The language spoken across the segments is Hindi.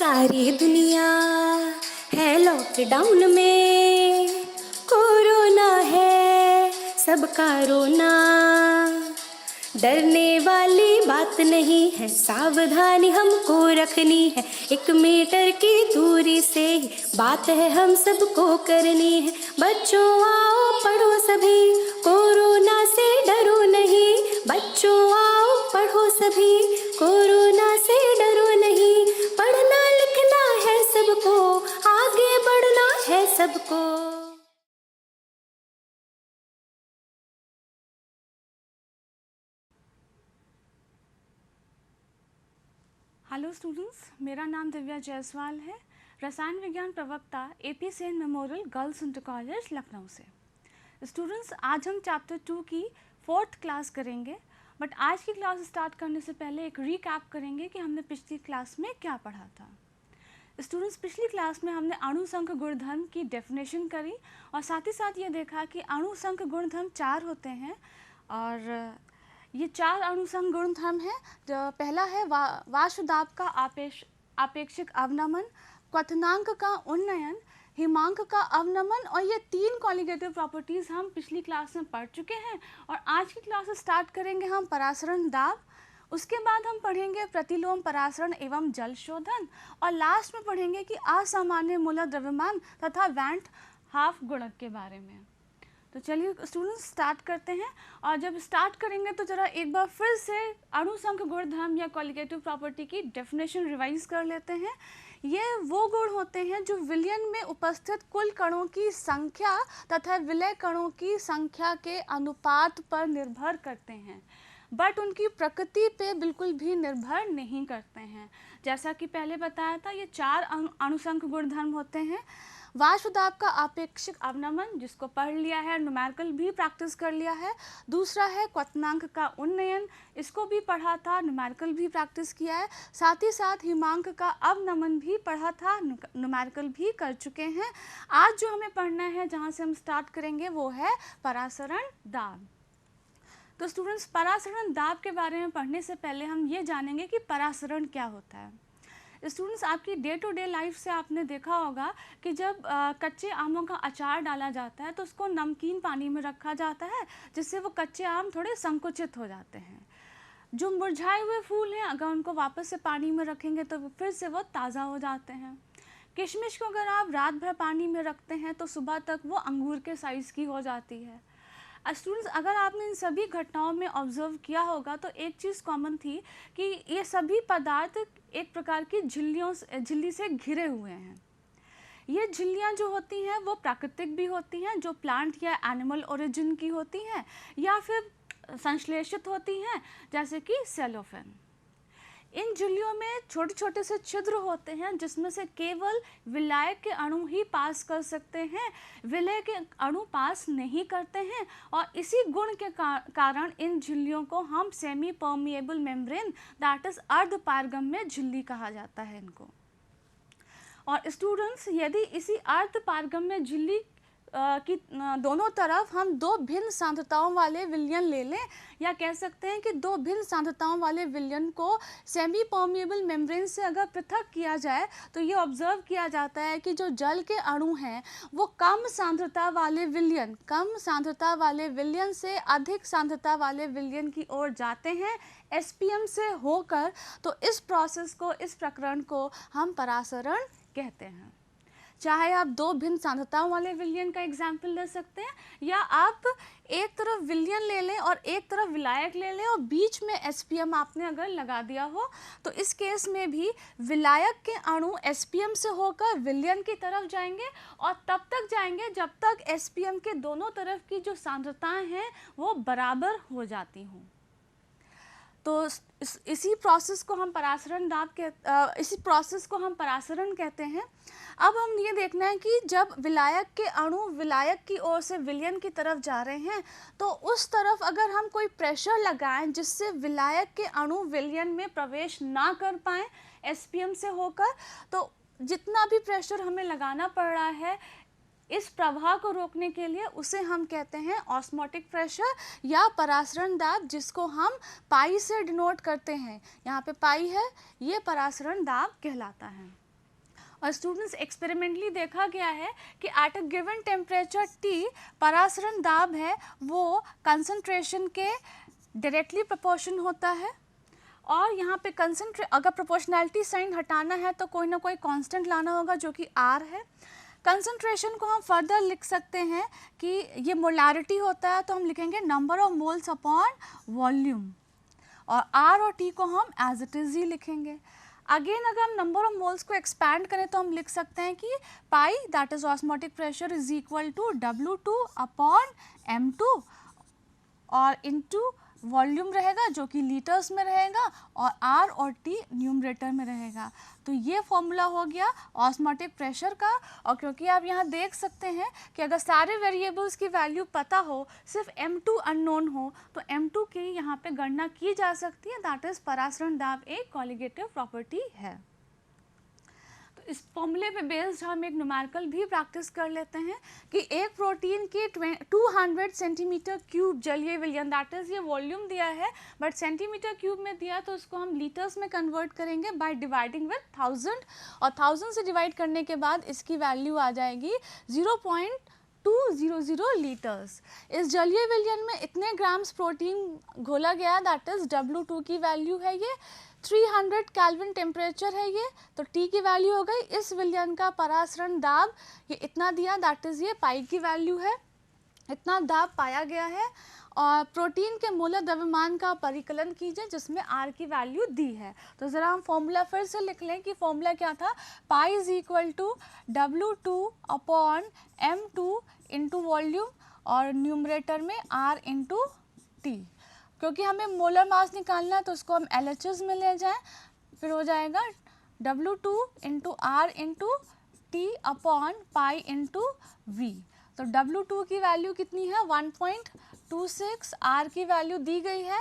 सारी दुनिया है लॉकडाउन में, कोरोना है सबका रोना। डरने वाली बात नहीं है, सावधानी हमको रखनी है। 1 मीटर की दूरी से ही बात है हम सबको करनी है। बच्चों आओ पढ़ो सभी, कोरोना से डरो नहीं। बच्चों आओ पढ़ो सभी, कोरोना से डरो नहीं। पढ़ना लिखना है सबको, आगे बढ़ना है सबको। हेलो स्टूडेंट्स, मेरा नाम दिव्या जायसवाल है, रसायन विज्ञान प्रवक्ता AP Sen memorial girls inter college Lucknow से। स्टूडेंट्स, आज हम चैप्टर 2 की 4th क्लास करेंगे, बट आज की क्लास स्टार्ट करने से पहले एक रीकैप करेंगे कि हमने पिछली क्लास में क्या पढ़ा था। स्टूडेंट्स, पिछली क्लास में हमने अणुसंख गुणधर्म की डेफिनेशन करी और साथ ही साथ ये देखा कि अणुसंख गुणधर्म 4 होते हैं और ये 4 अणुसंख गुणधर्म हैं। जो पहला है वाष्प दाब का आपेक्षिक अवनमन, क्वथनांक का उन्नयन, हिमांक का अवनमन, और ये 3 कॉलिगेटिव प्रॉपर्टीज़ हम पिछली क्लास में पढ़ चुके हैं। और आज की क्लास स्टार्ट करेंगे हम परासरण दाब, उसके बाद हम पढ़ेंगे प्रतिलोम परासरण एवं जल शोधन, और लास्ट में पढ़ेंगे कि असामान्य मूलक द्रव्यमान तथा वैंट हाफ गुणक के बारे में। तो चलिए स्टूडेंट्स स्टार्ट करते हैं। और जब स्टार्ट करेंगे तो ज़रा एक बार फिर से अणुसंख गुणधर्म या कॉलिगेटिव प्रॉपर्टी की डेफिनेशन रिवाइज कर लेते हैं। ये वो गुण होते हैं जो विलयन में उपस्थित कुल कणों की संख्या तथा विलय कणों की संख्या के अनुपात पर निर्भर करते हैं, बट उनकी प्रकृति पे बिल्कुल भी निर्भर नहीं करते हैं। जैसा कि पहले बताया था, ये 4 अणुसंख गुणधर्म होते हैं। वाष्प दाब का आपेक्षिक अवनमन, जिसको पढ़ लिया है, न्यूमेरिकल भी प्रैक्टिस कर लिया है। दूसरा है क्वथनांक का उन्नयन, इसको भी पढ़ा था, न्यूमेरिकल भी प्रैक्टिस किया है। साथ ही साथ हिमांक का अवनमन भी पढ़ा था, न्यूमेरिकल भी कर चुके हैं। आज जो हमें पढ़ना है, जहाँ से हम स्टार्ट करेंगे, वो है परासरण दाब। तो स्टूडेंट्स, परासरण दाब के बारे में पढ़ने से पहले हम ये जानेंगे कि परासरण क्या होता है। स्टूडेंट्स, आपकी डे टू डे लाइफ से आपने देखा होगा कि जब कच्चे आमों का अचार डाला जाता है तो उसको नमकीन पानी में रखा जाता है, जिससे वो कच्चे आम थोड़े संकुचित हो जाते हैं। जो मुरझाए हुए फूल हैं, अगर उनको वापस से पानी में रखेंगे तो फिर से वो ताज़ा हो जाते हैं। किशमिश को अगर आप रात भर पानी में रखते हैं तो सुबह तक वो अंगूर के साइज़ की हो जाती है। स्टूडेंट्स, अगर आपने इन सभी घटनाओं में ऑब्जर्व किया होगा तो एक चीज़ कॉमन थी कि ये सभी पदार्थ एक प्रकार की झिल्ली से घिरे हुए हैं। ये झिल्लियाँ जो होती हैं वो प्राकृतिक भी होती हैं, जो प्लांट या एनिमल ओरिजिन की होती हैं, या फिर संश्लेषित होती हैं, जैसे कि सेलोफेन। इन झिल्लियों में छोटे छोटे से छिद्र होते हैं, जिसमें से केवल विलायक के अणु ही पास कर सकते हैं, विलय के अणु पास नहीं करते हैं। और इसी गुण के कारण इन झिल्लियों को हम semi permeable membrane, that is अर्ध पारगम्य झिल्ली कहा जाता है इनको। और स्टूडेंट्स, यदि इसी अर्ध पारगम्य झिल्ली कि दोनों तरफ हम 2 भिन्न सांद्रताओं वाले विलयन ले लें, या कह सकते हैं कि 2 भिन्न सांद्रताओं वाले विलयन को सेमी परमिएबल मेम्ब्रेन से अगर पृथक किया जाए, तो ये ऑब्जर्व किया जाता है कि जो जल के अणु हैं वो कम सांद्रता वाले विलयन से अधिक सांद्रता वाले विलयन की ओर जाते हैं SPM से होकर। तो इस प्रोसेस को, इस प्रकरण को हम परासरण कहते हैं। चाहे आप 2 भिन्न सांद्रताओं वाले विलयन का एग्जाम्पल ले सकते हैं, या आप एक तरफ विलयन ले लें और एक तरफ विलायक ले लें और बीच में SPM आपने अगर लगा दिया हो, तो इस केस में भी विलायक के अणु SPM से होकर विलयन की तरफ जाएंगे, और तब तक जाएंगे जब तक SPM के दोनों तरफ की जो सांद्रताएं हैं वो बराबर हो जाती हों। तो इसी प्रोसेस को हम परासरण कहते हैं। अब हम ये देखना है कि जब विलायक के अणु विलायक की ओर से विलयन की तरफ जा रहे हैं, तो उस तरफ अगर हम कोई प्रेशर लगाएं जिससे विलायक के अणु विलयन में प्रवेश ना कर पाएँ SPM से होकर, तो जितना भी प्रेशर हमें लगाना पड़ रहा है इस प्रवाह को रोकने के लिए, उसे हम कहते हैं ऑस्मोटिक प्रेशर या परासरण दाब, जिसको हम पाई से डिनोट करते हैं। यहाँ पे पाई है, ये परासरण दाब कहलाता है। और स्टूडेंट्स एक्सपेरिमेंटली देखा गया है कि at a given temperature T परासरण दाब है वो कंसंट्रेशन के डायरेक्टली प्रोपोर्शन होता है। और यहाँ पे अगर प्रोपोर्शनैलिटी साइन हटाना है तो कोई ना कोई कांस्टेंट लाना होगा जो कि आर है। कंसंट्रेशन को हम फर्दर लिख सकते हैं कि ये मोलारिटी होता है तो हम लिखेंगे number of moles upon volume, और आर और टी को हम एज इट इज़ ही लिखेंगे। अगेन अगर हम नंबर ऑफ मोल्स को एक्सपैंड करें तो हम लिख सकते हैं कि pi that is osmotic pressure is equal to W2 upon M2 और इनटू वॉल्यूम रहेगा जो कि लीटर्स में रहेगा, और आर और टी न्यूमरेटर में रहेगा। तो ये फॉर्मूला हो गया ऑस्मोटिक प्रेशर का। और क्योंकि आप यहाँ देख सकते हैं कि अगर सारे वेरिएबल्स की वैल्यू पता हो, सिर्फ M2 अननोन हो, तो M2 की यहाँ पे गणना की जा सकती है, दैट इज़ परासरण दाब एक कॉलिगेटिव प्रॉपर्टी है। तो इस फॉर्मूले पे बेस्ड हम एक न्यूमेरिकल भी प्रैक्टिस कर लेते हैं कि एक प्रोटीन की 200 सेंटीमीटर क्यूब जलीय विलयन, दैट इज़ ये वॉल्यूम दिया है बट सेंटीमीटर क्यूब में दिया, तो उसको हम लीटर्स में कन्वर्ट करेंगे बाय डिवाइडिंग विद 1000, और 1000 से डिवाइड करने के बाद इसकी वैल्यू आ जाएगी 0.200 लीटर्स। इस जलीय विलयन में इतने ग्राम्स प्रोटीन घोला गया, दैट इज़ W2 की वैल्यू है ये, 300 केल्विन टेम्परेचर है ये, तो T की वैल्यू हो गई। इस विलयन का परासरण दाब ये इतना दिया, दैट इज़ ये पाई की वैल्यू है, इतना दाब पाया गया है। और प्रोटीन के मोलर द्रव्यमान का परिकलन कीजिए जिसमें R की वैल्यू दी है। तो ज़रा हम फॉर्मूला फिर से लिख लें कि फॉर्मूला क्या था, pi is equal to W2 upon M2 into volume और न्यूमरेटर में R इंटू टी। क्योंकि हमें मोलर मास निकालना है तो उसको हम LHS में ले जाएं, फिर हो जाएगा W2 into R into T upon pi into V। तो W2 की वैल्यू कितनी है 1.26, R की वैल्यू दी गई है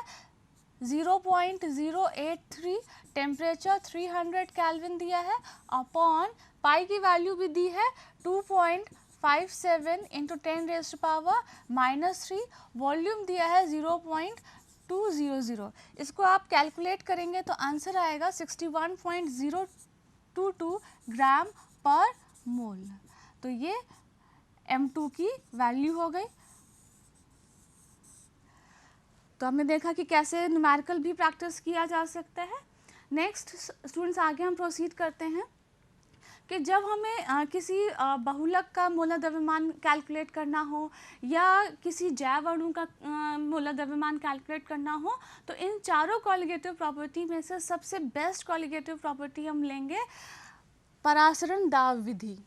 0.083, टेम्परेचर 300 केल्विन दिया है, अपॉन पाई की वैल्यू भी दी है 2.57 इंटू 10⁻³ वॉल्यूम दिया है 0.200। इसको आप कैलकुलेट करेंगे तो आंसर आएगा 61.022 ग्राम पर मोल। तो ये M2 की वैल्यू हो गई। तो हमने देखा कि कैसे न्यूमेरिकल भी प्रैक्टिस किया जा सकता है। नेक्स्ट स्टूडेंट्स आगे हम प्रोसीड करते हैं कि जब हमें किसी बहुलक का मोलर द्रव्यमान कैलकुलेट करना हो या किसी जैव अणु का मोलर द्रव्यमान कैलकुलेट करना हो, तो इन चारों कॉलिगेटिव प्रॉपर्टी में से सबसे बेस्ट कॉलिगेटिव प्रॉपर्टी हम लेंगे परासरण दाब विधि।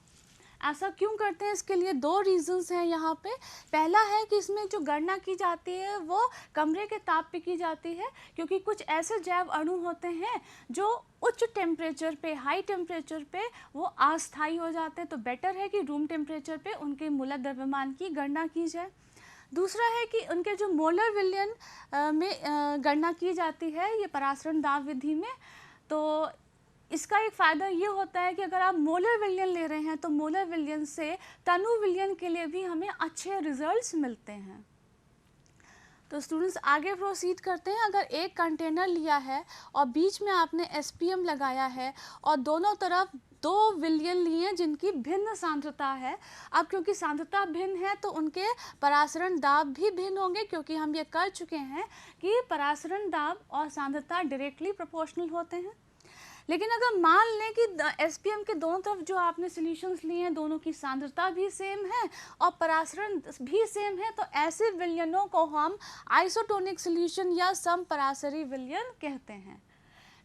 ऐसा क्यों करते हैं, इसके लिए दो रीजंस हैं यहाँ पे। पहला है कि इसमें जो गणना की जाती है वो कमरे के ताप पे की जाती है, क्योंकि कुछ ऐसे जैव अणु होते हैं जो उच्च टेम्परेचर पे, हाई टेम्परेचर पे वो अस्थायी हो जाते हैं, तो बेटर है कि रूम टेम्परेचर पे उनके मोलर द्रव्यमान की गणना की जाए। दूसरा है कि उनके जो मोलर विलयन में गणना की जाती है ये परासरण दाब विधि में, तो इसका एक फ़ायदा ये होता है कि अगर आप मोलर विलयन ले रहे हैं तो मोलर विलयन से तनु विलयन के लिए भी हमें अच्छे रिजल्ट्स मिलते हैं। तो स्टूडेंट्स आगे प्रोसीड करते हैं। अगर एक कंटेनर लिया है और बीच में आपने SPM लगाया है और दोनों तरफ दो विलयन लिए जिनकी भिन्न सांद्रता है, अब क्योंकि सांद्रता भिन्न है तो उनके परासरण दाब भी भिन्न होंगे, क्योंकि हम ये कर चुके हैं कि परासरण दाब और सांद्रता डायरेक्टली प्रोपोर्शनल होते हैं। लेकिन अगर मान लें कि SPM के दोनों तरफ जो आपने सॉल्यूशंस लिए हैं दोनों की सांद्रता भी सेम है और परासरण भी सेम है, तो ऐसे विलयनों को हम आइसोटोनिक सॉल्यूशन या समपरासरी विलयन कहते हैं।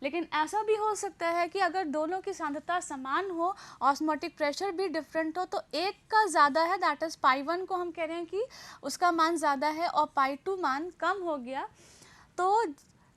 लेकिन ऐसा भी हो सकता है कि अगर दोनों की सांद्रता समान हो, ऑस्मोटिक प्रेशर भी डिफरेंट हो, तो एक का ज़्यादा है, दैट इज़ पाई1 को हम कह रहे हैं कि उसका मान ज़्यादा है और पाई2 मान कम हो गया, तो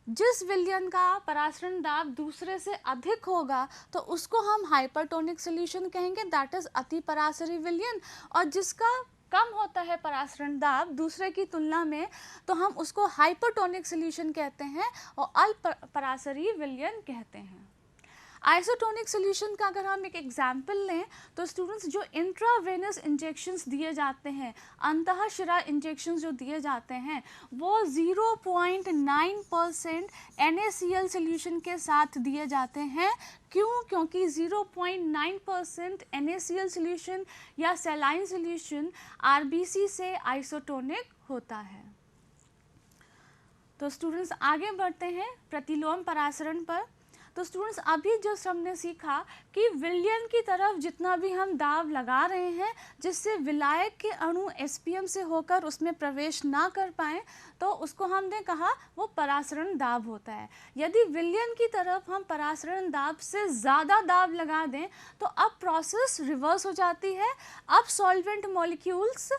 जिस विलयन का परासरण दाब दूसरे से अधिक होगा तो उसको हम हाइपरटोनिक सॉल्यूशन कहेंगे, दैट इज़ अति परासरी विलयन। और जिसका कम होता है परासरण दाब दूसरे की तुलना में तो हम उसको हाइपरटोनिक सॉल्यूशन कहते हैं और अल्प परासरी विलयन कहते हैं। आइसोटोनिक सोल्यूशन का अगर हम एक एग्जाम्पल लें तो स्टूडेंट्स जो इंट्रावेनस इंजेक्शंस दिए जाते हैं, अंतःशिरा इंजेक्शंस जो दिए जाते हैं, वो 0.9% NaCl सोल्यूशन के साथ दिए जाते हैं। क्यों? क्योंकि 0.9% NaCl सोल्यूशन या सैलाइन सोल्यूशन RBC से आइसोटोनिक होता है। तो स्टूडेंट्स आगे बढ़ते हैं प्रतिलोम परासरण पर। तो स्टूडेंट्स अभी जस्ट हमने सीखा कि विलयन की तरफ जितना भी हम दाब लगा रहे हैं जिससे विलायक के अणु SPM से होकर उसमें प्रवेश ना कर पाएँ, तो उसको हमने कहा वो परासरण दाब होता है। यदि विलयन की तरफ हम परासरण दाब से ज़्यादा दाब लगा दें तो अब प्रोसेस रिवर्स हो जाती है। अब सॉल्वेंट मॉलिक्यूल्स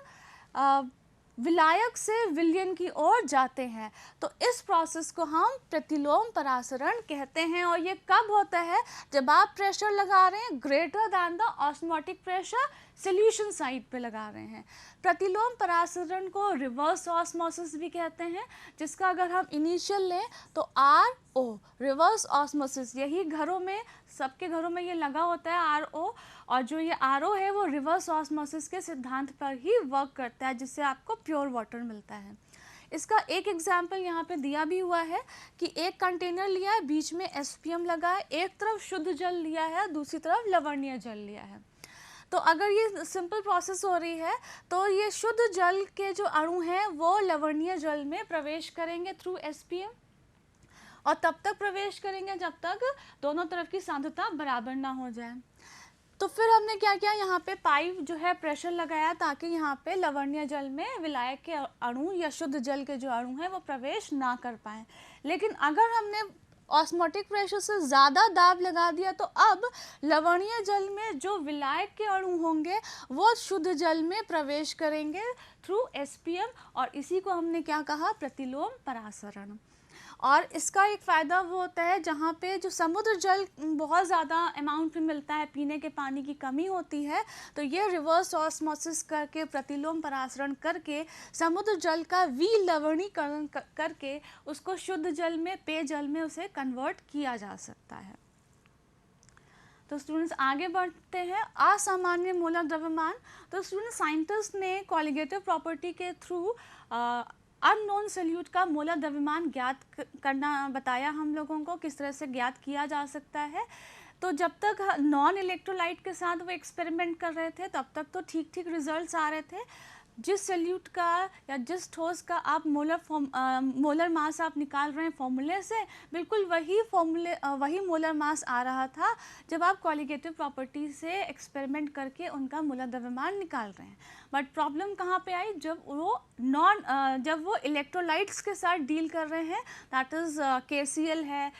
विलायक से विलयन की ओर जाते हैं। तो इस प्रोसेस को हम प्रतिलोम परासरण कहते हैं। और ये कब होता है? जब आप प्रेशर लगा रहे हैं greater than the osmotic pressure solution side पे लगा रहे हैं। प्रतिलोम परासरण को रिवर्स ऑस्मोसिस भी कहते हैं, जिसका अगर हम इनिशियल लें तो RO रिवर्स ऑस्मोसिस, यही घरों में सबके घरों में ये लगा होता है RO, और जो ये RO है वो रिवर्स ऑस्मोसिस के सिद्धांत पर ही वर्क करता है, जिससे आपको प्योर वाटर मिलता है। इसका एक एग्जाम्पल यहाँ पे दिया भी हुआ है कि एक कंटेनर लिया है, बीच में SPM लगा है, एक तरफ शुद्ध जल लिया है, दूसरी तरफ लवणीय जल लिया है। तो अगर ये सिंपल प्रोसेस हो रही है तो ये शुद्ध जल के जो अणु हैं वो लवणीय जल में प्रवेश करेंगे थ्रू SPM, और तब तक प्रवेश करेंगे जब तक दोनों तरफ की सांद्रता बराबर ना हो जाए। तो फिर हमने क्या किया, यहाँ पे पाइप जो है प्रेशर लगाया ताकि यहाँ पे लवणीय जल में विलायक के अणु या शुद्ध जल के जो अणु हैं वो प्रवेश ना कर पाएँ। लेकिन अगर हमने ऑस्मोटिक प्रेशर से ज़्यादा दाब लगा दिया तो अब लवणीय जल में जो विलायक के अणु होंगे वो शुद्ध जल में प्रवेश करेंगे थ्रू SPM, और इसी को हमने क्या कहा? प्रतिलोम परासरण। और इसका एक फ़ायदा वो होता है जहाँ पे जो समुद्र जल बहुत ज़्यादा अमाउंट में मिलता है, पीने के पानी की कमी होती है, तो ये रिवर्स ऑस्मोसिस करके प्रतिलोम परासरण करके समुद्र जल का विलवणीकरण करके उसको शुद्ध जल में, पेयजल में उसे कन्वर्ट किया जा सकता है। तो स्टूडेंट्स आगे बढ़ते हैं। असामान्य मोलर द्रव्यमान। तो स्टूडेंट्स साइंटिस्ट ने कॉलिगेटिव प्रॉपर्टी के थ्रू अननोन सॉल्यूट का मोलर द्रव्यमान ज्ञात करना बताया हम लोगों को, किस तरह से ज्ञात किया जा सकता है। तो जब तक नॉन इलेक्ट्रोलाइट के साथ वो एक्सपेरिमेंट कर रहे थे तब तक तो ठीक ठीक रिजल्ट्स आ रहे थे। जिस सॉल्यूट का या जिस ठोस का आप मोलर मास आप निकाल रहे हैं फॉर्मूले से, बिल्कुल वही मोलर मास आ रहा था जब आप कॉलिगेटिव प्रॉपर्टी से एक्सपेरिमेंट करके उनका मोलर द्रव्यमान निकाल रहे हैं। बट प्रॉब्लम कहाँ पे आई? जब वो इलेक्ट्रोलाइट्स के साथ डील कर रहे हैं, दैट इज़ KCl है,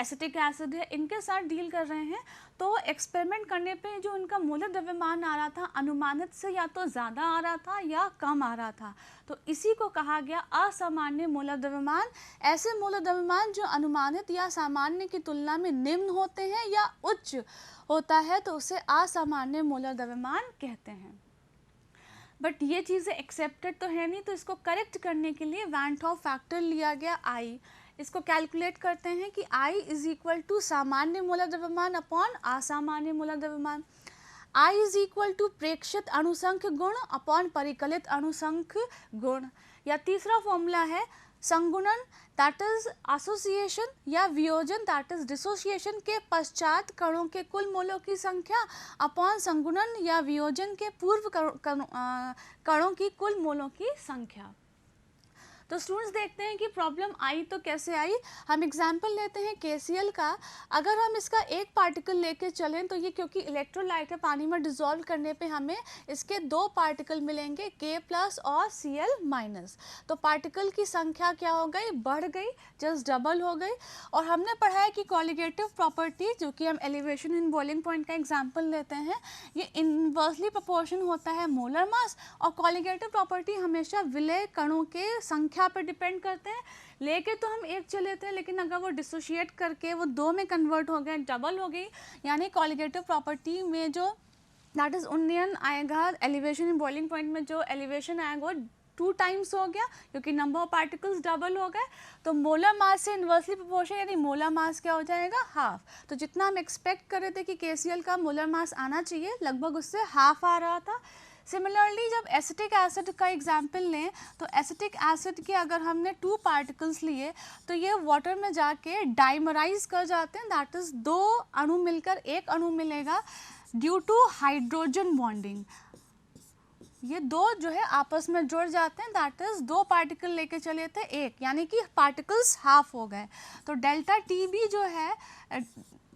एसिटिक एसिड है, इनके साथ डील कर रहे हैं, तो एक्सपेरिमेंट करने पे जो उनका मोलर द्रव्यमान आ रहा था अनुमानित से या तो ज़्यादा आ रहा था या कम आ रहा था। तो इसी को कहा गया असामान्य मोलर द्रव्यमान। ऐसे मोलर द्रव्यमान जो अनुमानित या सामान्य की तुलना में निम्न होते हैं या उच्च होता है, तो उसे असामान्य मोलर द्रव्यमान कहते हैं। बट ये चीज़ें एक्सेप्टेड तो है नहीं, तो इसको करेक्ट करने के लिए वैन टॉप फैक्टर लिया गया I। इसको कैलकुलेट करते हैं कि I इज इक्वल टू सामान्य मोलर द्रव्यमान अपॉन असामान्य मोलर द्रव्यमान। I इज इक्वल टू प्रेक्षित अणुसंख्य गुण अपॉन परिकलित अणुसंख्य गुण। या तीसरा फॉर्मूला है संगुणन, दैट इज एसोसिएशन, या वियोजन, दैट इज डिसोसिएशन के पश्चात कणों के कुल मोलों की संख्या अपॉन संगुणन या वियोजन के पूर्व कणों की कुल मोलों की संख्या। तो स्टूडेंट्स देखते हैं कि प्रॉब्लम आई तो कैसे आई। हम एग्जाम्पल लेते हैं KCl का। अगर हम इसका एक पार्टिकल लेके चलें तो ये क्योंकि इलेक्ट्रोलाइट है, पानी में डिज़ोल्व करने पे हमें इसके 2 पार्टिकल मिलेंगे, K+ और Cl-। तो पार्टिकल की संख्या क्या हो गई? बढ़ गई, जस्ट डबल हो गई। और हमने पढ़ा है कि कॉलिगेटिव प्रॉपर्टी, जो कि हम एलिवेशन इन बॉइलिंग पॉइंट का एग्जाम्पल लेते हैं, ये इनवर्सली प्रोपोर्शन होता है मोलर मास। और कॉलिगेटिव प्रॉपर्टी हमेशा विलय कणों के संख्या पर डिपेंड करते हैं। लेके तो हम एक चले थे, लेकिन अगर वो डिसोशिएट करके वो 2 में कन्वर्ट हो गए, डबल हो गई, यानी कॉलिगेटिव प्रॉपर्टी में जो दैट इज उन्नयन आएगा, एलिवेशन इन बॉइलिंग पॉइंट में जो एलिवेशन आएगा वो 2 टाइम्स हो गया क्योंकि नंबर ऑफ पार्टिकल्स डबल हो गए, तो मोलर मास से इन्वर्सली प्रोपोर्शन यानी मोलर मास क्या हो जाएगा, हाफ। तो जितना हम एक्सपेक्ट कर रहे थे कि KCl का मोलर मास आना चाहिए, लगभग उससे हाफ आ रहा था। सिमिलरली जब एसिटिक एसिड का एग्जाम्पल लें तो एसिटिक एसिड के अगर हमने 2 पार्टिकल्स लिए तो ये वाटर में जाके डाइमराइज कर जाते हैं, दैट इज़ 2 अणु मिलकर एक अणु मिलेगा ड्यू टू हाइड्रोजन बॉन्डिंग। ये 2 जो है आपस में जुड़ जाते हैं, दैट इज़ 2 पार्टिकल लेके चले थे एक, यानी कि पार्टिकल्स हाफ हो गए। तो डेल्टा टी बी जो है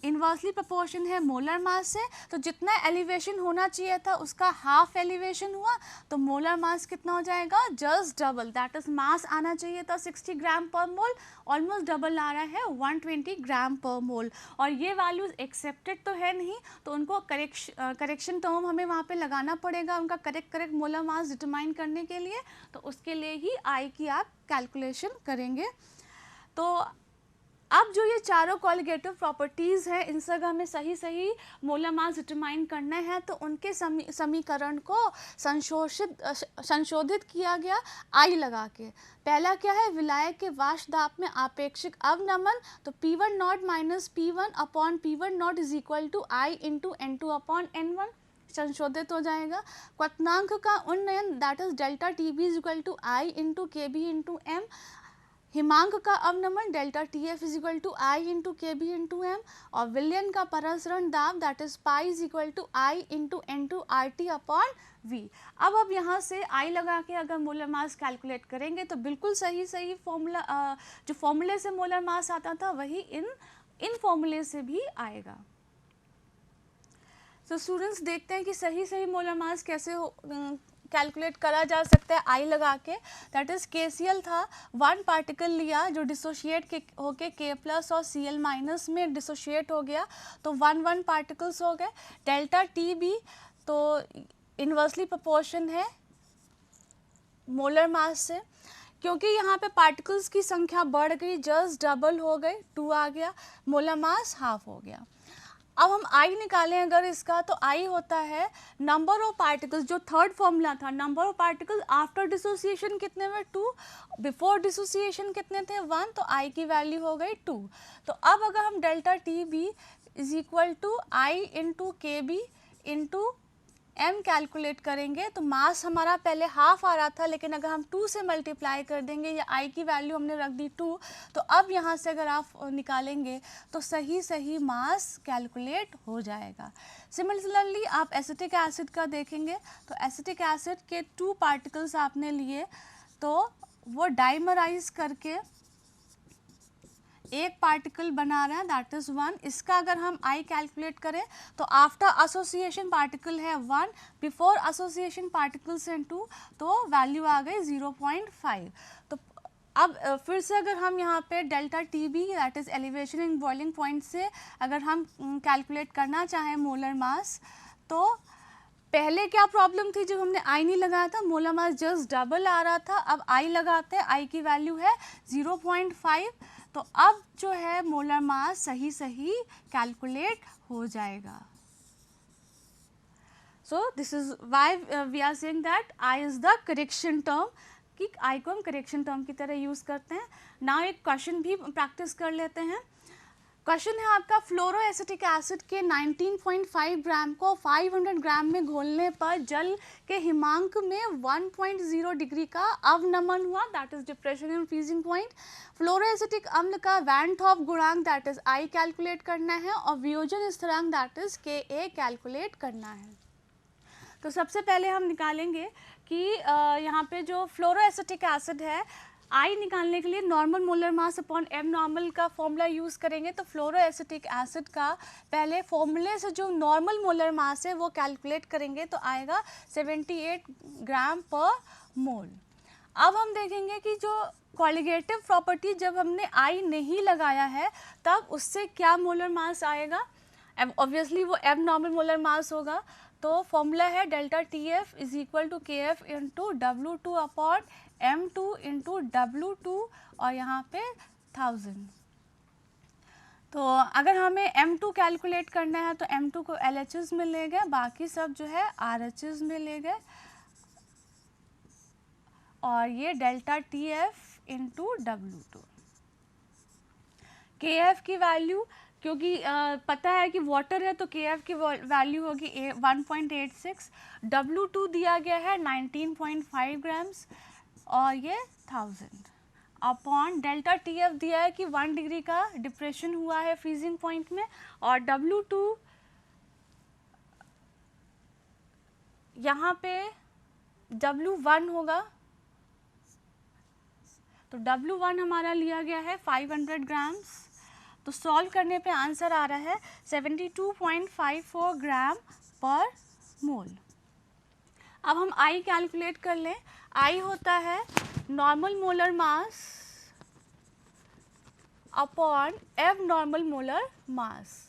इन्वर्सली प्रोपोर्शन है मोलर मास से, तो जितना एलिवेशन होना चाहिए था उसका हाफ एलिवेशन हुआ, तो मोलर मास कितना हो जाएगा, just double, that is mass आना चाहिए था 60 ग्राम पर मोल, ऑलमोस्ट डबल आ रहा है 120 ग्राम पर मोल। और ये वैल्यूज एक्सेप्टेड तो है नहीं, तो उनको करेक्शन टर्म हमें वहाँ पे लगाना पड़ेगा उनका करेक्ट मोलर मास डिटरमाइन करने के लिए, तो उसके लिए ही आई की आप कैलकुलेशन करेंगे। तो अब जो ये चारों कॉलिगेटिव प्रॉपर्टीज़ हैं, इनसे अगर हमें सही मोलर मास डिटरमाइन करना है तो उनके समीकरण को संशोधित किया गया आई लगा के। पहला क्या है, विलायक के वाष्प दाब में आपेक्षिक अवनमन, तो P1 naught minus P1 upon P1 naught is equal to I into N2 upon N1 संशोधित हो जाएगा। क्वथनांक का उन्नयन, that is delta TB is equal to I into KB into M। हिमांक का अवनमन delta TF is equal to I into KB into M। और विलयन का परसरण दाब, that is pi is equal to I into N2 RT upon V। अब यहाँ से I लगा के अगर मोलर मास कैलकुलेट करेंगे तो बिल्कुल सही फॉर्मूला, जो फॉर्मूले से मोलर मास आता था वही इन फॉर्मूले से भी आएगा। तो स्टूडेंट्स देखते हैं कि सही मोलर मास कैसे कैलकुलेट करा जा सकता है आई लगा के। दैट इज़ KCl था, 1 पार्टिकल लिया जो डिसोशिएट होके K प्लस और Cl माइनस में डिसोशिएट हो गया, तो 1 पार्टिकल्स हो गए। डेल्टा TB तो इन्वर्सली प्रोपोर्शन है मोलर मास से, क्योंकि यहाँ पे पार्टिकल्स की संख्या बढ़ गई, जस्ट डबल हो गई, 2 आ गया, मोलर मास हाफ हो गया। अब हम आई निकालें अगर इसका, तो आई होता है नंबर ऑफ पार्टिकल्स, जो थर्ड फॉर्मूला था, number of particles after dissociation कितने में 2, बिफोर डिसोसिएशन कितने थे 1, तो आई की वैल्यू हो गई 2। तो अब अगर हम delta TB is equal to I into KB into M calculate करेंगे तो मास हमारा पहले हाफ आ रहा था, लेकिन अगर हम 2 से मल्टीप्लाई कर देंगे, या I की वैल्यू हमने रख दी 2, तो अब यहाँ से अगर आप निकालेंगे तो सही मास कैलकुलेट हो जाएगा। सिमिलरली आप एसिटिक एसिड का देखेंगे तो एसिटिक एसिड के 2 पार्टिकल्स आपने लिए, तो वो डाइमराइज करके एक पार्टिकल बना रहा है, दैट इज़ 1। इसका अगर हम आई कैलकुलेट करें तो आफ्टर एसोसिएशन पार्टिकल है 1, बिफोर एसोसिएशन पार्टिकल्स हैं 2, तो वैल्यू आ गई 0.5। तो अब फिर से अगर हम यहाँ पे delta TB that is elevation in boiling point से अगर हम कैलकुलेट करना चाहें मोलर मास, तो पहले क्या प्रॉब्लम थी, जब हमने आई नहीं लगाया था मोलर मास जस्ट डबल आ रहा था, अब आई लगाते हैं, आई की वैल्यू है 0.5, तो अब जो है मोलर मास सही कैलकुलेट हो जाएगा। So this is why we are saying that I is the correction term, कि आई को हम करेक्शन टर्म की तरह यूज़ करते हैं। नाउ एक क्वेश्चन भी प्रैक्टिस कर लेते हैं। क्वेश्चन है आपका, फ्लोरोएसिटिक एसिड के 19.5 ग्राम को 500 ग्राम में घोलने पर जल के हिमांक में 1.0 डिग्री का अवनमन हुआ, that is depression in freezing point. Fluoroacetic अम्ल का वैन टॉप गुणांक दैट इज आई कैलकुलेट करना है, और वियोजन स्थिरांक दैट इज Ka कैलकुलेट करना है। तो सबसे पहले हम निकालेंगे कि यहाँ पे जो फ्लोरोएसिटिक एसिड है, आई निकालने के लिए normal molar mass upon M normal का फॉर्मूला यूज़ करेंगे। तो फ्लोरोएसिटिक एसिड का पहले फॉर्मूले से जो नॉर्मल मोलर मास है वो कैलकुलेट करेंगे, तो आएगा 78 ग्राम पर मोल। अब हम देखेंगे कि जो कॉलिगेटिव प्रॉपर्टी जब हमने आई नहीं लगाया है तब उससे क्या मोलर मास आएगा, ऑब्वियसली वो एम नॉर्मल मोलर मास होगा। तो फॉर्मूला है delta TF is equal to KF into W2 upon M2 into W2 और यहाँ पे 1000। तो अगर हमें M2 कैलकुलेट करना है तो M2 को LHS में ले गए, बाकी सब जो है RHS में ले गए। और ये delta T F into W2। के एफ की वैल्यू, क्योंकि पता है कि वाटर है तो के एफ की वैल्यू होगी 1.86, W2 दिया गया है 19.5 ग्राम्स और ये 1000 अपॉन डेल्टा टी एफ दिया है कि 1 डिग्री का डिप्रेशन हुआ है फ्रीजिंग पॉइंट में, और W2 यहाँ पे W1 होगा, तो W1 हमारा लिया गया है 500 ग्राम्स। तो सॉल्व करने पे आंसर आ रहा है 72.54 ग्राम पर मोल। अब हम I कैलकुलेट कर लें। I होता है नॉर्मल मोलर मास अपॉन एब नॉर्मल मोलर मास।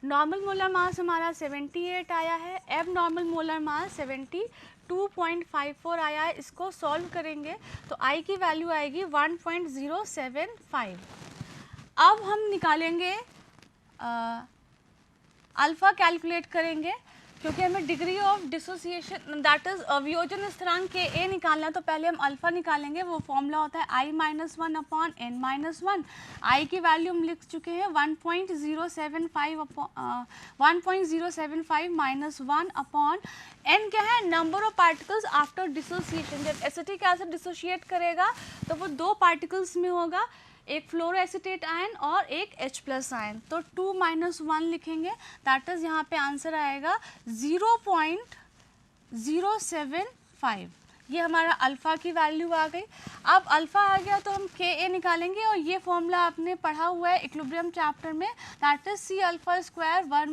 नॉर्मल मोलर मास हमारा 78 आया है, एब नॉर्मल मोलर मास 72.54 आया है। इसको सॉल्व करेंगे तो I की वैल्यू आएगी 1.075। अब हम निकालेंगे अल्फ़ा कैलकुलेट करेंगे, क्योंकि हमें degree of dissociation that is वियोजन स्थिरांक के ए निकालना है, तो पहले हम अल्फ़ा निकालेंगे। वो फॉर्मूला होता है I-1 अपॉन n-1। I की वैल्यू हम लिख चुके हैं 1.075 माइनस 1 अपॉन n क्या है, number of particles after dissociation. जब एसिटिक एसिड डिसोशिएट करेगा तो वो 2 पार्टिकल्स में होगा, एक फ्लोरोएसिटेट आयन और एक H+ आयन। तो 2 माइनस 1 लिखेंगे, दैट इज़ यहाँ पे आंसर आएगा 0.075। ये हमारा अल्फ़ा की वैल्यू आ गई। अब अल्फ़ा आ गया तो हम Ka निकालेंगे, और ये फॉर्मूला आपने पढ़ा हुआ है इक्विलिब्रियम चैप्टर में, that is C alpha square 1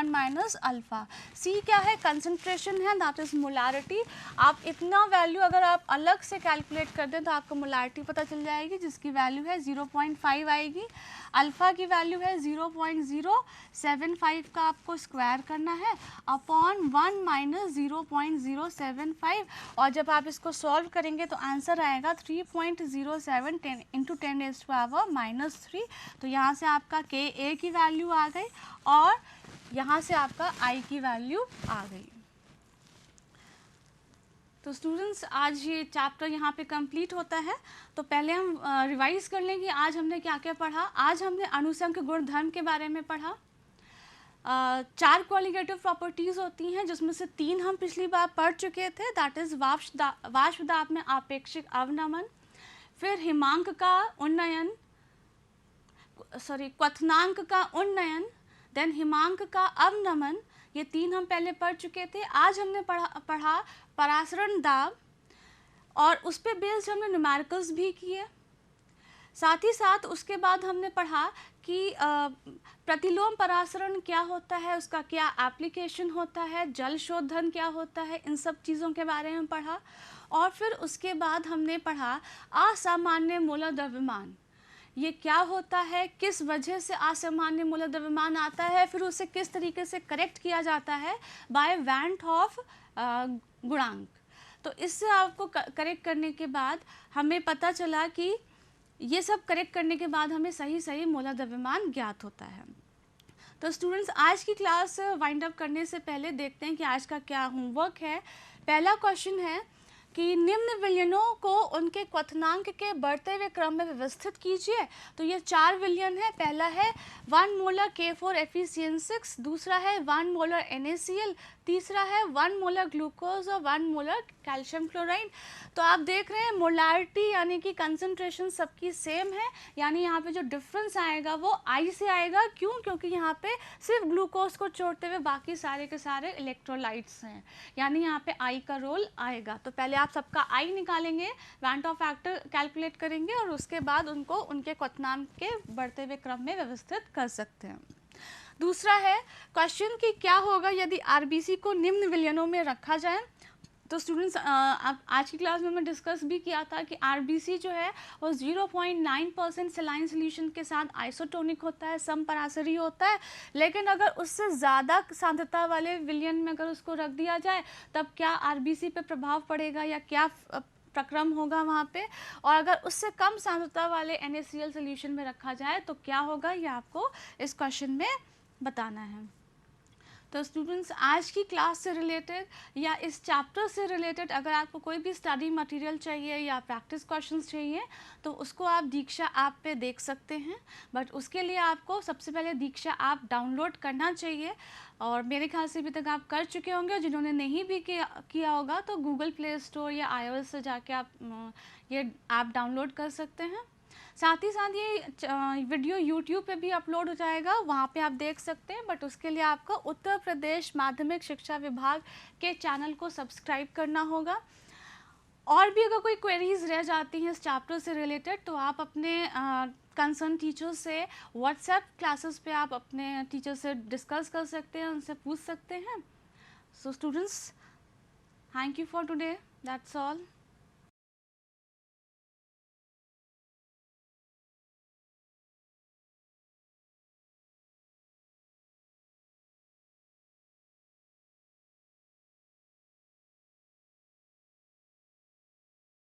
minus alpha. C क्या है, कंसंट्रेशन है, दैट इज मोलारिटी। आप इतना वैल्यू अगर आप अलग से कैलकुलेट कर दें तो आपको मोलारिटी पता चल जाएगी, जिसकी वैल्यू है 0.5 आएगी। अल्फ़ा की वैल्यू है 0.075 का आपको स्क्वायर करना है अपॉन 1 माइनस 0.075, और जब आप इसको सॉल्व करेंगे तो आंसर आएगा 3.07 इंटू 10⁻⁻3। तो यहाँ से आपका Ka की वैल्यू आ गई और यहाँ से आपका I की वैल्यू आ गई। तो स्टूडेंट्स, आज ये चैप्टर यहाँ पे कंप्लीट होता है। तो पहले हम रिवाइज कर लें कि आज हमने क्या क्या पढ़ा। आज हमने अणुसंख्य गुणधर्म के बारे में पढ़ा। 4 क्वालिटेटिव प्रॉपर्टीज़ होती हैं, जिसमें से 3 हम पिछली बार पढ़ चुके थे, दैट इज़ वाष्प दाब में आपेक्षिक अवनमन, फिर हिमांक का उन्नयन, क्वथनांक का उन्नयन, देन हिमांक का अवनमन। ये 3 हम पहले पढ़ चुके थे। आज हमने पढ़ा परासरण दाब, और उस पे बेस्ड हमने न्यूमेरिकल्स भी किए। साथ ही साथ उसके बाद हमने पढ़ा कि प्रतिलोम परासरण क्या होता है, उसका क्या एप्लीकेशन होता है, जल शोधन क्या होता है, इन सब चीज़ों के बारे में पढ़ा। और फिर उसके बाद हमने पढ़ा असामान्य मोलर द्रव्यमान, ये क्या होता है, किस वजह से असामान्य मोलर द्रव्यमान आता है, फिर उसे किस तरीके से करेक्ट किया जाता है बाय वैन 't हॉफ गुणांक। तो इससे आपको करेक्ट करने के बाद हमें पता चला कि ये सब करेक्ट करने के बाद हमें सही मोलर द्रव्यमान ज्ञात होता है। तो स्टूडेंट्स, आज की क्लास वाइंड अप करने से पहले देखते हैं कि आज का क्या होमवर्क है। पहला क्वेश्चन है कि निम्न विलयनों को उनके क्वथनांक के बढ़ते हुए क्रम में व्यवस्थित कीजिए। तो ये 4 विलयन है। पहला है 1 मोलर K4FeCN6, दूसरा है 1 मोलर NaCl, तीसरा है 1 मोलर ग्लूकोज और 1 मोलर कैल्शियम क्लोराइड। तो आप देख रहे हैं मोलारिटी यानी कि कंसंट्रेशन सबकी सेम है, यानी यहाँ पे जो डिफरेंस आएगा वो I से आएगा। क्यों? क्योंकि यहाँ पे सिर्फ ग्लूकोज को छोड़ते हुए बाकी सारे के सारे इलेक्ट्रोलाइट्स हैं, यानी यहाँ पे I का रोल आएगा। तो पहले आप सबका I निकालेंगे, van 't Hoff factor calculate करेंगे और उसके बाद उनको उनके क्वथनांक के बढ़ते हुए क्रम में व्यवस्थित कर सकते हैं। दूसरा है क्वेश्चन कि क्या होगा यदि आरबीसी को निम्न विलयनों में रखा जाए। तो स्टूडेंट्स, आज की क्लास में मैं डिस्कस भी किया था कि आरबीसी जो है वो 0.9% सेलाइन सोल्यूशन के साथ आइसोटोनिक होता है, समपरासरी होता है। लेकिन अगर उससे ज़्यादा सांद्रता वाले विलयन में अगर उसको रख दिया जाए तब क्या आरबीसी पे प्रभाव पड़ेगा या क्या प्रक्रम होगा वहाँ पे, और अगर उससे कम सांद्रता वाले NaCl सोल्यूशन में रखा जाए तो क्या होगा, ये आपको इस क्वेश्चन में बताना है। तो स्टूडेंट्स, आज की क्लास से रिलेटेड या इस चैप्टर से रिलेटेड अगर आपको कोई भी स्टडी मटेरियल चाहिए या प्रैक्टिस क्वेश्चंस चाहिए तो उसको आप दीक्षा ऐप पे देख सकते हैं। बट उसके लिए आपको सबसे पहले दीक्षा ऐप डाउनलोड करना चाहिए, और मेरे ख्याल से अभी तक आप कर चुके होंगे। जिन्होंने नहीं भी किया होगा तो गूगल प्ले स्टोर या iOS से जाके आप ये ऐप डाउनलोड कर सकते हैं। साथ ही साथ ये वीडियो यूट्यूब पे भी अपलोड हो जाएगा, वहाँ पे आप देख सकते हैं। बट उसके लिए आपको उत्तर प्रदेश माध्यमिक शिक्षा विभाग के चैनल को सब्सक्राइब करना होगा। और भी अगर कोई क्वेरीज रह जाती हैं इस चैप्टर से रिलेटेड तो आप अपने कंसर्न टीचर से व्हाट्सएप क्लासेस पे आप अपने टीचर से डिस्कस कर सकते हैं, उनसे पूछ सकते हैं। So students, thank you for today, that's all.